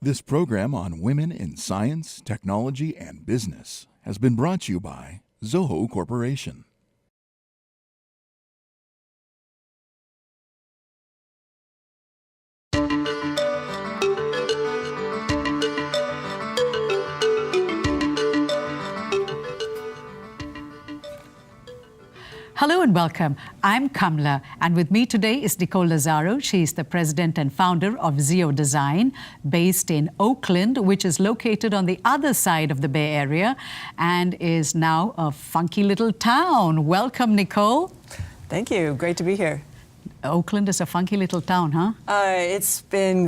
This program on women in science, technology, and business has been brought to you by Zoho Corporation. Hello and welcome. I'm Kamla, and with me today is Nicole Lazzaro. She's the president and founder of XEO Design, based in Oakland, which is located on the other side of the Bay Area and is now a funky little town. Welcome, Nicole. Thank you. Great to be here. Oakland is a funky little town, huh? I've been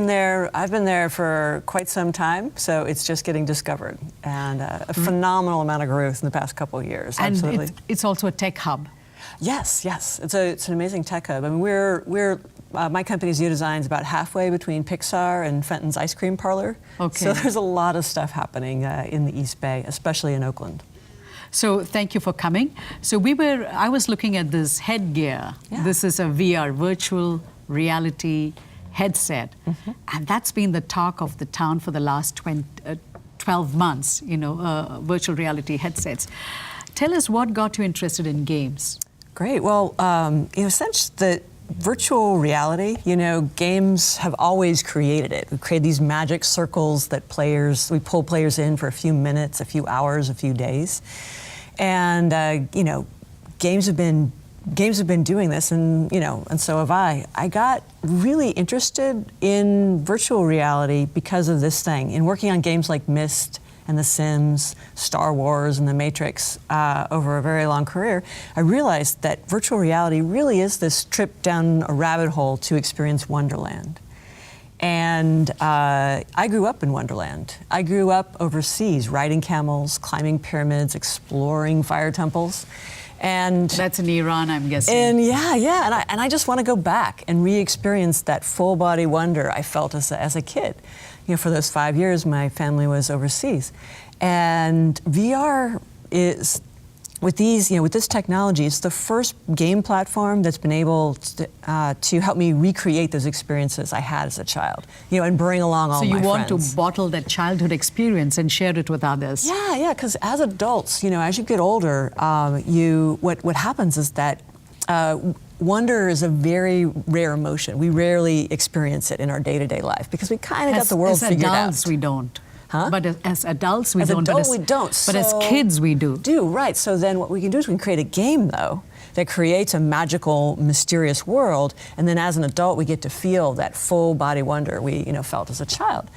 there for quite some time, so it's just getting discovered, and a phenomenal amount of growth in the past couple of years. And absolutely. It's also a tech hub. Yes. It's an amazing tech hub. I mean, my company XEO Design is about halfway between Pixar and Fenton's Ice Cream Parlor. Okay. So there's a lot of stuff happening in the East Bay, especially in Oakland. So thank you for coming. So I was looking at this headgear. Yeah. This is a VR, virtual reality headset. Mm-hmm. And that's been the talk of the town for the last 12 months, virtual reality headsets. Tell us what got you interested in games. Great. Well, since the virtual reality, games have always created it. We create these magic circles that we pull players in for a few minutes, a few hours, a few days. And, games have been doing this, and so have I. I got really interested in virtual reality because of this thing. In working on games like Myst and The Sims, Star Wars, and The Matrix over a very long career, I realized that virtual reality really is this trip down a rabbit hole to experience Wonderland. And I grew up in Wonderland. I grew up overseas, riding camels, climbing pyramids, exploring fire temples. And that's in Iran, I'm guessing. And yeah. And I just want to go back and re-experience that full body wonder I felt as a kid. For those 5 years, my family was overseas. And VR is, with this technology, it's the first game platform that's been able to help me recreate those experiences I had as a child, and bring along all my friends. So you want to bottle that childhood experience and share it with others? Yeah, because as adults, as you get older, what happens is that wonder is a very rare emotion. We rarely experience it in our day-to-day life because we kind of got the world figured out. As adults, we don't. Huh? But as adults, we don't. As adults, we don't. But as kids, we do. Right. So then what we can do is we can create a game, though, that creates a magical, mysterious world. And then as an adult, we get to feel that full body wonder we, felt as a child.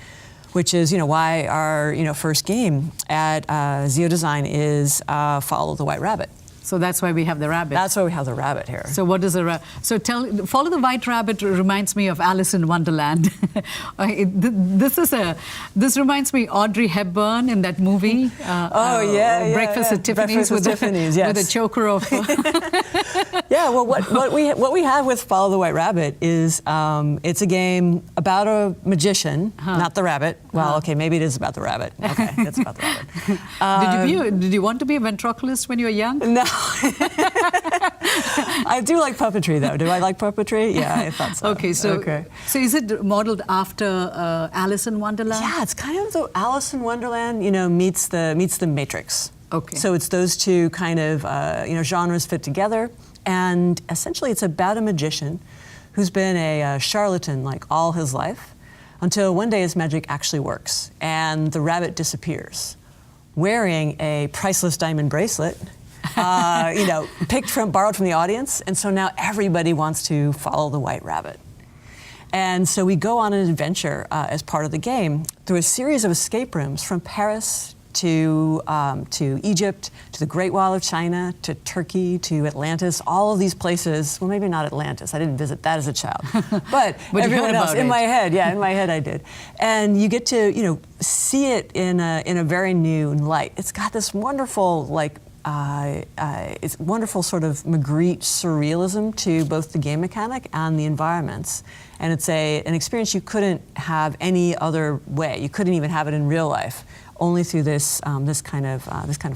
Which is, why our, first game at XEO Design is Follow the White Rabbit. So that's why we have the rabbit. That's why we have the rabbit here. So what is a rabbit? So Follow the White Rabbit reminds me of Alice in Wonderland. This reminds me Audrey Hepburn in that movie. Breakfast at Tiffany's with a choker of. Yeah. Well, what we have with Follow the White Rabbit is it's a game about a magician, not the rabbit. Well, okay, maybe it is about the rabbit. Okay, it's about the rabbit. Did you want to be a ventriloquist when you were young? No. I do like puppetry, though. Do I like puppetry? Yeah, I thought so. Okay, so is it modeled after Alice in Wonderland? Yeah, it's kind of the Alice in Wonderland, meets the Matrix. Okay. So it's those two kind of genres fit together, and essentially it's about a magician who's been a charlatan like all his life, until one day his magic actually works, and the rabbit disappears, wearing a priceless diamond bracelet. Borrowed from the audience, and so now everybody wants to follow the White Rabbit. And so we go on an adventure as part of the game through a series of escape rooms from Paris to Egypt, to the Great Wall of China, to Turkey, to Atlantis, all of these places. Well, maybe not Atlantis. I didn't visit that as a child. But everyone else, in my head I did. And you get to, see it in a very new light. It's got this wonderful, it's wonderful sort of Magritte surrealism to both the game mechanic and the environments. And it's an experience you couldn't have any other way. You couldn't even have it in real life, only through this kind of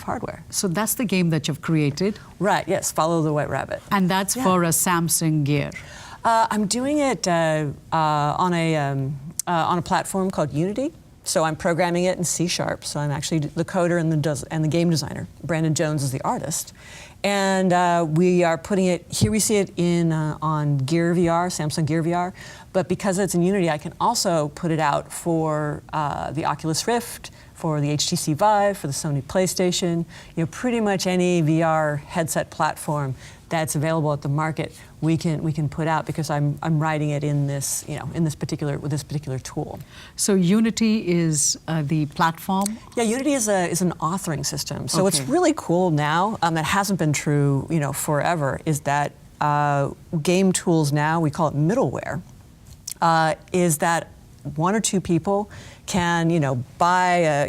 hardware. So that's the game that you've created? Right, yes, Follow the White Rabbit. And that's for a Samsung Gear? I'm doing it on on a platform called Unity. So I'm programming it in C#. So I'm actually the coder and the game designer. Brandon Jones is the artist. And we are putting it, here we see it on Gear VR, Samsung Gear VR. But because it's in Unity, I can also put it out for the Oculus Rift, for the HTC Vive, for the Sony PlayStation, pretty much any VR headset platform that's available at the market, we can put out because I'm writing it in this, with this particular tool. So Unity is the platform? Yeah, Unity is an authoring system. So what's really cool now, that hasn't been true, forever, is that game tools now, we call it middleware, is that one or two people can, buy a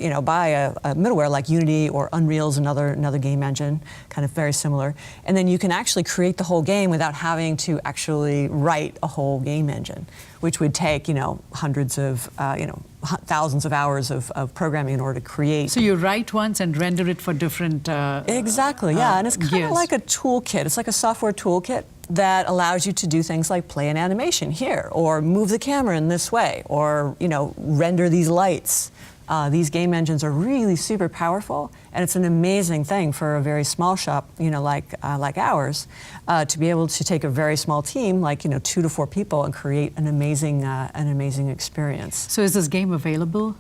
middleware like Unity or Unreal's another game engine, kind of very similar, and then you can actually create the whole game without having to actually write a whole game engine, which would take, hundreds of, thousands of hours of programming in order to create. So you write once and render it for different Exactly, yeah, and it's kind gears. of like a toolkit. It's like a software toolkit that allows you to do things like play an animation here, or move the camera in this way, or render these lights. These game engines are really super powerful, and it's an amazing thing for a very small shop, like ours, to be able to take a very small team, like 2 to 4 people, and create an amazing experience. So is this game available?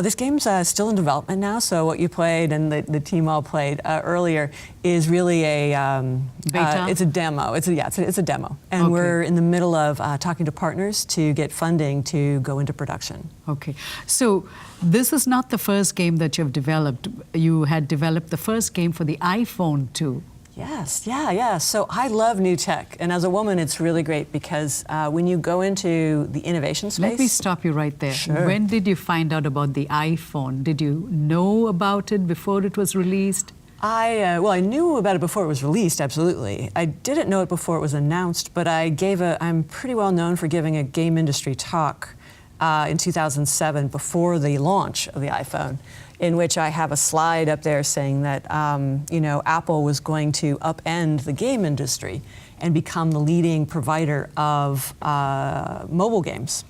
This game's still in development now, so what you played and the team all played earlier is really a beta. It's a demo. It's a demo, and we're in the middle of talking to partners to get funding to go into production. Okay, so this is not the first game that you've developed. You had developed the first game for the iPhone too. Yes, yeah. So I love new tech, and as a woman, it's really great because when you go into the innovation space. Let me stop you right there. Sure. When did you find out about the iPhone? Did you know about it before it was released? I knew about it before it was released, absolutely. I didn't know it before it was announced, but I'm pretty well known for giving a game industry talk in 2007 before the launch of the iPhone, in which I have a slide up there saying that Apple was going to upend the game industry and become the leading provider of mobile games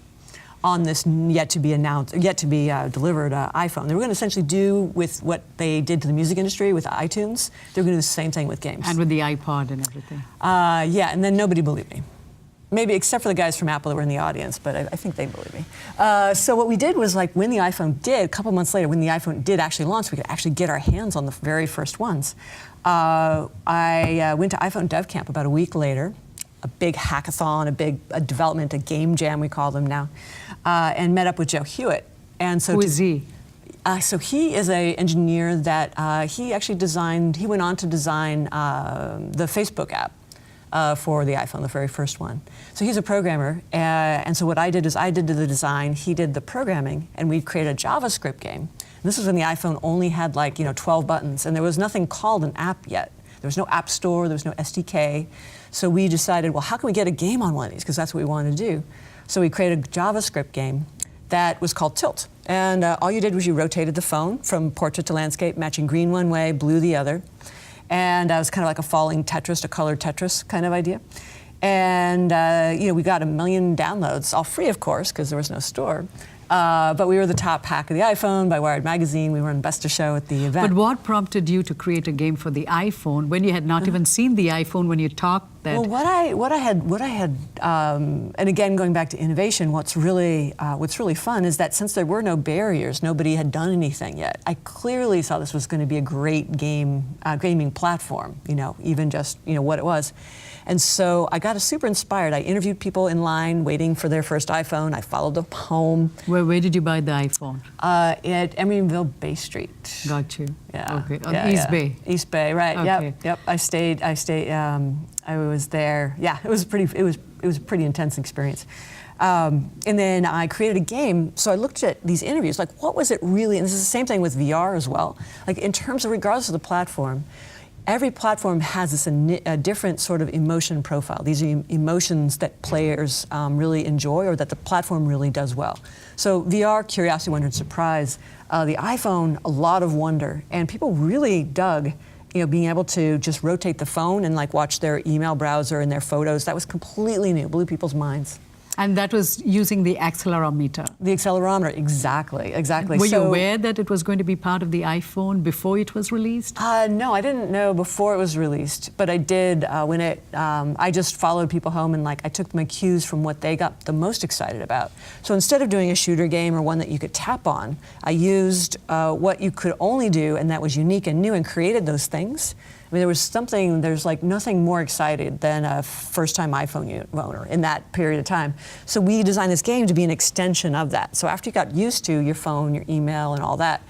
on this yet to be delivered iPhone. They were going to essentially do with what they did to the music industry with iTunes. They were going to do the same thing with games. And with the iPod and everything. Yeah, and then nobody believed me. Maybe except for the guys from Apple that were in the audience, but I think they believe me. So what we did was, like, when the iPhone did, a couple months later, when the iPhone did actually launch, we could actually get our hands on the very first ones. I went to iPhone Dev Camp about a week later, a big hackathon, a development, a game jam we call them now, and met up with Joe Hewitt. And so Who is he? So he is an engineer that he went on to design the Facebook app. For the iPhone, the very first one. So he's a programmer, and so what I did is I did the design, he did the programming, and we created a JavaScript game. And this was when the iPhone only had 12 buttons, and there was nothing called an app yet. There was no app store, there was no SDK. So we decided, well, how can we get a game on one of these? Because that's what we wanted to do. So we created a JavaScript game that was called Tilt. And all you did was you rotated the phone from portrait to landscape, matching green one way, blue the other. And it was kind of like a falling Tetris, a colored Tetris kind of idea. And we got 1 million downloads, all free, of course, because there was no store. But we were the top hack of the iPhone by Wired Magazine. We were on Best of Show at the event. But what prompted you to create a game for the iPhone when you had not even seen the iPhone when you talked that? Well, what I had, and again going back to innovation, what's really fun is that since there were no barriers, nobody had done anything yet. I clearly saw this was going to be a great gaming platform. Even just what it was. And so I got super inspired. I interviewed people in line waiting for their first iPhone. I followed them home. Where did you buy the iPhone? At Emeryville Bay Street. Got you. Yeah. Okay. On East Bay. East Bay, right? Okay. Yep. I stayed. I was there. Yeah. It was a pretty intense experience. And then I created a game. So I looked at these interviews. Like, what was it really? And this is the same thing with VR as well. Like, in terms of, regardless of the platform, every platform has a different sort of emotion profile. These are emotions that players really enjoy, or that the platform really does well. So VR, curiosity, wonder, and surprise. The iPhone, a lot of wonder, and people really dug, being able to just rotate the phone and watch their email browser and their photos. That was completely new, blew people's minds. And that was using the accelerometer. The accelerometer, exactly. Were you aware that it was going to be part of the iPhone before it was released? No, I didn't know before it was released, but I did when it. I just followed people home and I took my cues from what they got the most excited about. So instead of doing a shooter game or one that you could tap on, I used what you could only do, and that was unique and new, and created those things. I mean, there's nothing more excited than a first-time iPhone owner in that period of time. So we designed this game to be an extension of that. So after you got used to your phone, your email, and all that,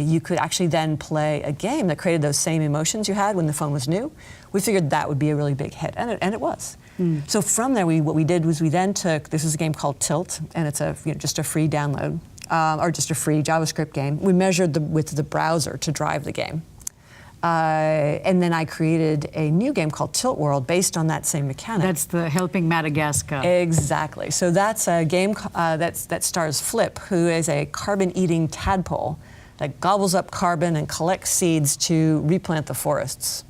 you could actually then play a game that created those same emotions you had when the phone was new. We figured that would be a really big hit, and it was. So from there, what we did was we then took, this is a game called Tilt, and it's just a free download, or just a free JavaScript game. We measured the width of the browser to drive the game. And then I created a new game called Tilt World based on that same mechanic. That's the Helping Madagascar. Exactly. So that's a game that stars Flip, who is a carbon-eating tadpole that gobbles up carbon and collects seeds to replant the forests.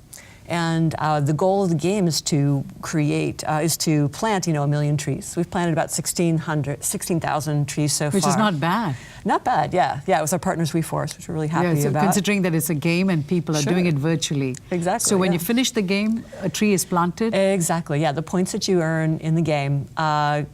And the goal of the game is to plant, 1 million trees. We've planted about 16,000 trees so far. Which is not bad. Not bad, yeah. Yeah, it was our partners WeForest, which we're really happy about. Considering that it's a game and people are doing it virtually. Exactly. So when you finish the game, a tree is planted? Exactly, yeah. The points that you earn in the game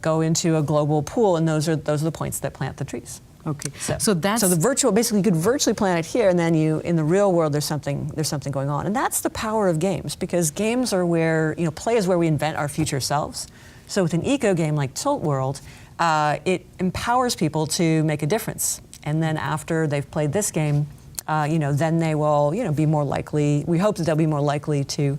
go into a global pool, and those are the points that plant the trees. Okay, so the virtual, basically you could virtually plant it here, and then in the real world there's something going on. And that's the power of games, because games are where, play is where we invent our future selves. So with an eco game like Tilt World, it empowers people to make a difference. And then after they've played this game, then they will, be more likely, we hope that they'll be more likely to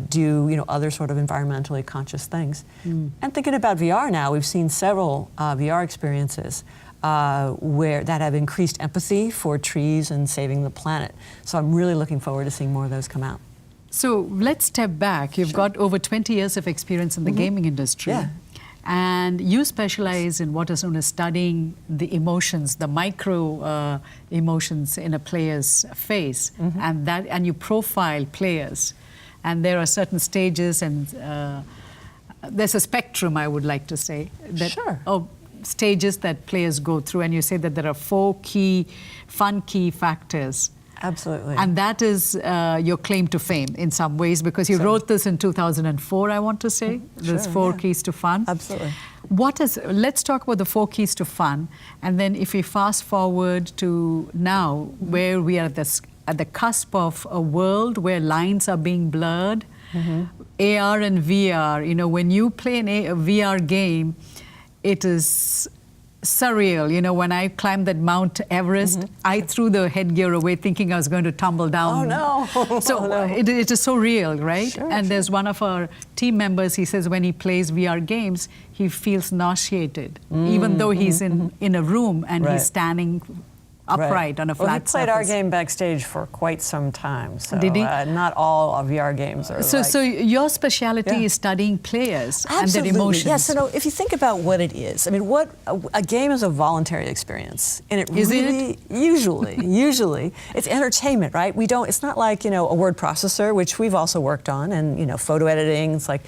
do, other sort of environmentally conscious things. And thinking about VR now, we've seen several VR experiences that have increased empathy for trees and saving the planet. So I'm really looking forward to seeing more of those come out. So let's step back. You've got over 20 years of experience in the gaming industry. Yeah. And you specialize in what is known as studying the emotions, the micro emotions in a player's face, and you profile players. And there are certain stages, and there's a spectrum, I would like to say. Stages that players go through, and you say that there are 4 key factors. Absolutely. And that is your claim to fame in some ways, because you wrote this in 2004, I want to say. There's 4 keys to fun. Absolutely. Let's talk about the 4 keys to fun, and then if we fast forward to now, where we are at the cusp of a world where lines are being blurred, AR and VR, when you play a VR game, it is surreal. When I climbed that Mount Everest, I threw the headgear away thinking I was going to tumble down. Oh, no. So it is so real, right? And there's one of our team members, he says when he plays VR games, he feels nauseated, even though he's in a room and he's standing upright on a flat surface. He played our game backstage for quite some time. So, did he? Not all of VR games are So your specialty is studying players and their emotions. Yes, so if you think about what it is, I mean, a game is a voluntary experience, and usually it's entertainment, right? It's not like a word processor, which we've also worked on, and photo editing. It's like,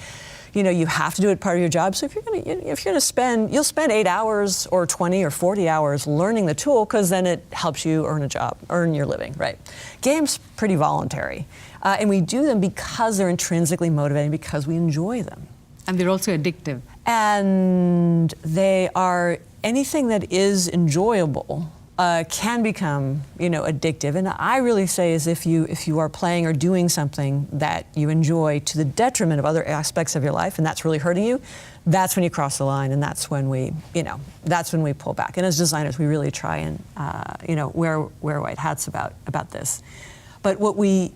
you have to do it part of your job. So if you'll spend 8 hours or 20 or 40 hours learning the tool, because then it helps you earn your living, right? Games, pretty voluntary. And we do them because they're intrinsically motivating, because we enjoy them. And they're also addictive. And they are, anything that is enjoyable can become, addictive. And I really say is if you are playing or doing something that you enjoy to the detriment of other aspects of your life, and that's really hurting you, that's when you cross the line, and that's when we pull back. And as designers, we really try and, wear white hats about this. But what we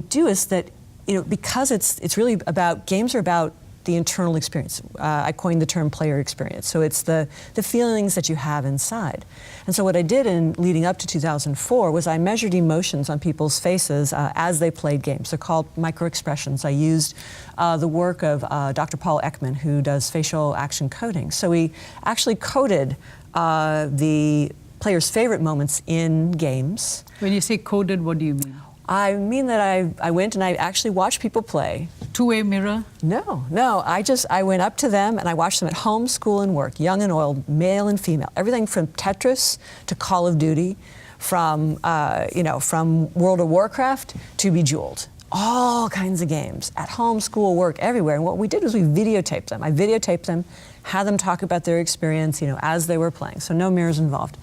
do is that, because it's really about, games are about the internal experience. I coined the term player experience. So it's the feelings that you have inside. And so what I did in leading up to 2004 was I measured emotions on people's faces as they played games. They're called microexpressions. I used the work of Dr. Paul Ekman, who does facial action coding. So we actually coded the players' favorite moments in games. When you say coded, what do you mean? I mean that I went and I actually watched people play. Two-way mirror? No. I went up to them and I watched them at home, school, and work, young and old, male and female. Everything from Tetris to Call of Duty, from World of Warcraft to Bejeweled. All kinds of games, at home, school, work, everywhere. And what we did was we videotaped them. I videotaped them, had them talk about their experience, as they were playing. So no mirrors involved.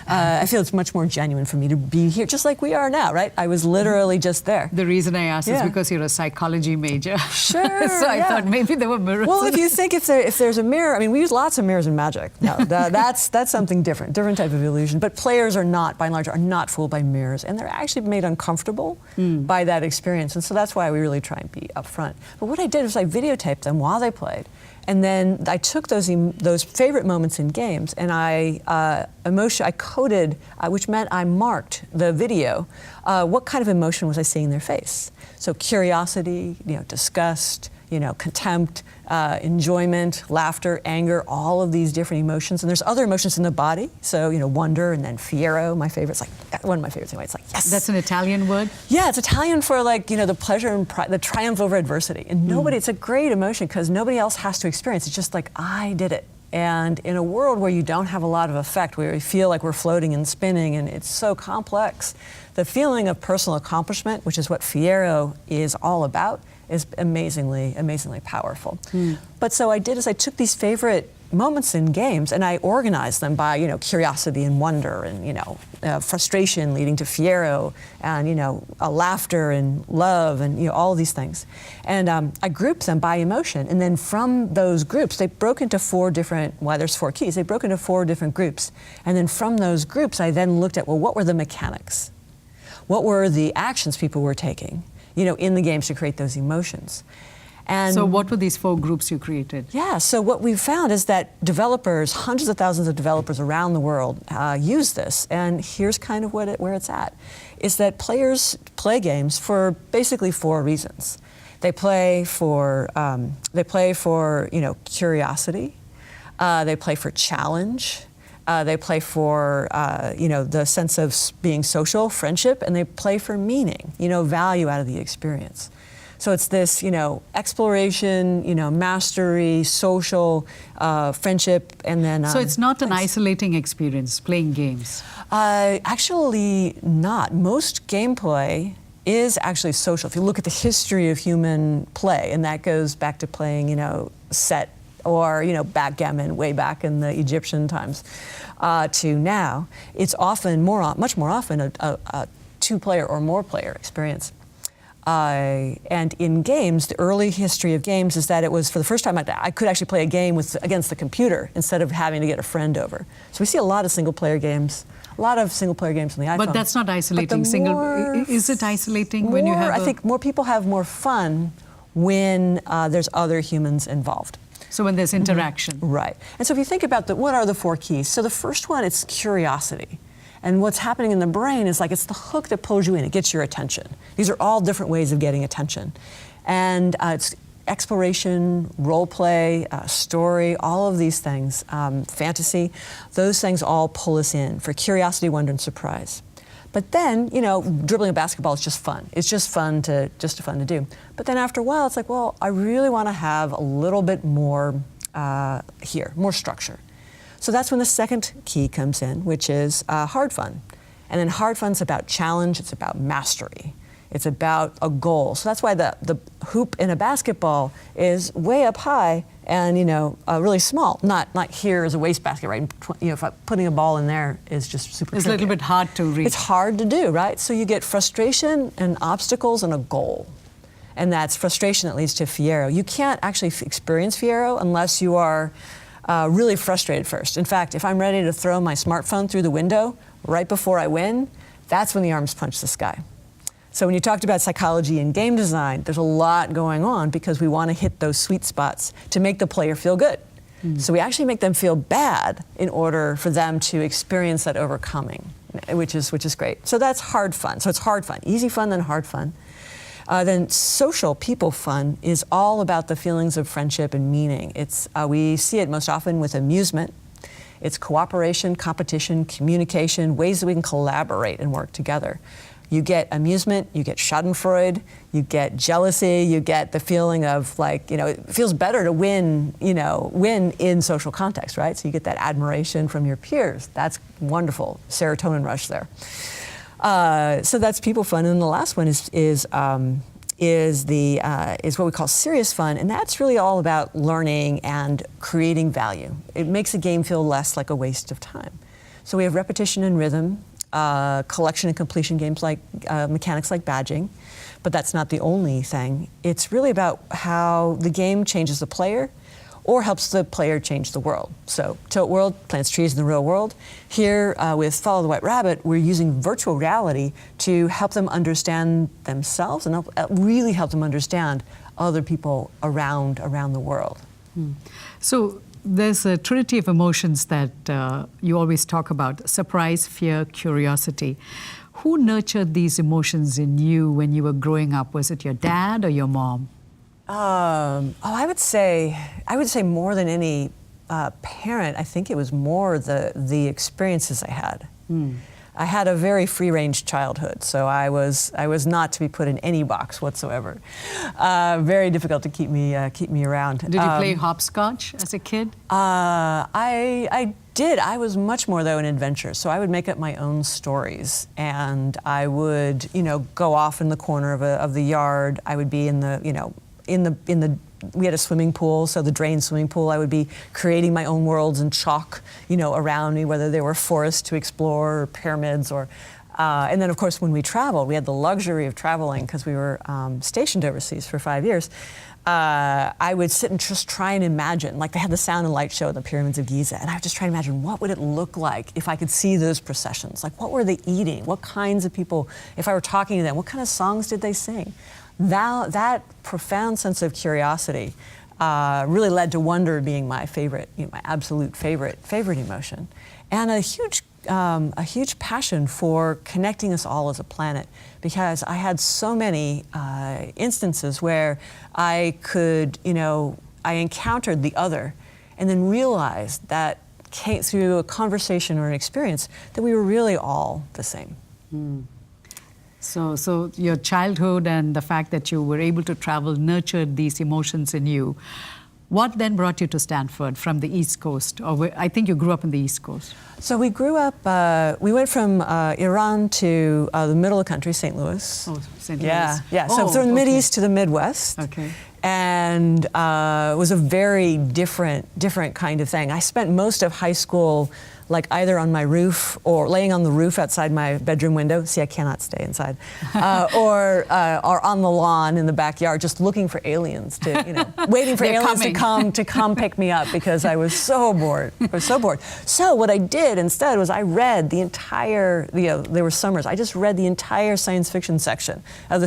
I feel it's much more genuine for me to be here, just like we are now, right? I was literally just there. The reason I asked is because you're a psychology major. Sure. So I thought maybe there were mirrors. Well, if you think if there's a mirror, I mean, we use lots of mirrors in Magic. No, that's something different type of illusion. But players are not, by and large, are not fooled by mirrors, and they're actually made uncomfortable by that experience. And so that's why we really try and be upfront. But what I did was I videotaped them while they played. And then I took those favorite moments in games, and I coded, which meant I marked the video. What kind of emotion was I seeing in their face? So curiosity, disgust, contempt, enjoyment, laughter, anger, all of these different emotions. And there's other emotions in the body. So, wonder, and then fiero, my favorite. It's like one of my favorites anyway. It's like, yes. That's an Italian word? Yeah, it's Italian for the pleasure and pride, the triumph over adversity. And it's a great emotion because nobody else has to experience. It's just like, I did it. And in a world where you don't have a lot of effect, where we feel like we're floating and spinning and it's so complex, the feeling of personal accomplishment, which is what fiero is all about, is amazingly, amazingly powerful. But so I did is I took these favorite moments in games and I organized them by, curiosity and wonder and, frustration leading to fiero and, laughter and love and, all these things. And I grouped them by emotion. And then from those groups, they broke into there's 4 keys, they broke into 4 different groups. And then from those groups, I then looked at, what were the mechanics? What were the actions people were taking? In the games to create those emotions. And so what were these 4 groups you created? Yeah, so what we've found is that developers, hundreds of thousands of developers around the world use this, and here's kind of where it's at, is that players play games for basically 4 reasons. They play for curiosity, they play for challenge, they play for, the sense of being social, friendship, and they play for meaning, value out of the experience. So it's this, exploration, mastery, social, friendship, and then... So it's not an isolating experience, playing games? Actually not. Most gameplay is actually social. If you look at the history of human play, and that goes back to playing, set, or backgammon way back in the Egyptian times, to now, it's often much more often a 2-player or more player experience. And in games, the early history of games is that it was for the first time I could actually play a game against the computer instead of having to get a friend over. So we see a lot of single-player games. A lot of single-player games on the iPhone. But that's not isolating. Is it isolating when you have? I think more people have more fun when there's other humans involved. So when there's interaction. Right. And so if you think about what are the 4 keys? So the first one, it's curiosity. And what's happening in the brain is it's the hook that pulls you in. It gets your attention. These are all different ways of getting attention. And it's exploration, role play, story, all of these things, fantasy, those things all pull us in for curiosity, wonder, and surprise. But then, dribbling a basketball is just fun. It's just fun to do. But then after a while, it's like, well, I really want to have a little bit more more structure. So that's when the second key comes in, which is hard fun. And then hard fun's about challenge, it's about mastery. It's about a goal. So that's why the hoop in a basketball is way up high and really small. Not here as a wastebasket, right? If putting a ball in there is just super tricky. It's a little bit hard to reach. It's hard to do, right? So you get frustration and obstacles and a goal. And that's frustration that leads to fiero. You can't actually experience fiero unless you are really frustrated first. In fact, if I'm ready to throw my smartphone through the window right before I win, that's when the arms punch the sky. So when you talked about psychology and game design, there's a lot going on because we want to hit those sweet spots to make the player feel good. So we actually make them feel bad in order for them to experience that overcoming, which is great. So that's hard fun. So it's hard fun, easy fun, then hard fun. Then social people fun is all about the feelings of friendship and meaning. We see it most often with amusement. It's cooperation, competition, communication, ways that we can collaborate and work together. You get amusement, you get schadenfreude, you get jealousy, you get the feeling of like, it feels better to win in social context, right? So you get that admiration from your peers. That's wonderful, serotonin rush there. So that's people fun, and the last one is what we call serious fun, and that's really all about learning and creating value. It makes a game feel less like a waste of time. So we have repetition and rhythm, collection and completion games like mechanics like badging, but that's not the only thing. It's really about how the game changes the player or helps the player change the world. So Tilt World plants trees in the real world. Here with Follow the White Rabbit, we're using virtual reality to help them understand themselves and really help them understand other people around the world. So there's a trinity of emotions that you always talk about: surprise, fear, curiosity. Who nurtured these emotions in you when you were growing up? Was it your dad or your mom? I would say more than any parent, I think it was more the experiences I had. I had a very free-range childhood, so I was not to be put in any box whatsoever. Very difficult to keep me around. Did you play hopscotch as a kid? I did. I was much more though an adventurer, so I would make up my own stories, and I would go off in the corner of the yard. I would be in the we had a swimming pool, so the drained swimming pool, I would be creating my own worlds in chalk, around me, whether they were forests to explore or pyramids or, and then of course when we traveled, we had the luxury of traveling because we were stationed overseas for 5 years. I would sit and just try and imagine, like they had the sound and light show at the pyramids of Giza, and I would just try and imagine what would it look like if I could see those processions, like what were they eating, what kinds of people, if I were talking to them, what kind of songs did they sing? That profound sense of curiosity really led to wonder being my favorite, my absolute favorite emotion, and a huge passion for connecting us all as a planet, because I had so many instances where I could, I encountered the other, and then realized that through a conversation or an experience that we were really all the same. So your childhood and the fact that you were able to travel nurtured these emotions in you. What then brought you to Stanford from the East Coast? I think you grew up in the East Coast. So we grew up, we went from Iran to the middle of the country, St. Louis. Oh, St. Louis. Yeah. So from the Mideast to the Midwest. Okay. And it was a very different kind of thing. I spent most of high school like either on my roof or laying on the roof outside my bedroom window. See, I cannot stay inside. Or on the lawn in the backyard, just looking for aliens to, waiting for aliens to come pick me up because I was so bored. So what I did instead was I read the entire, there were summers, I just read the entire science fiction section of the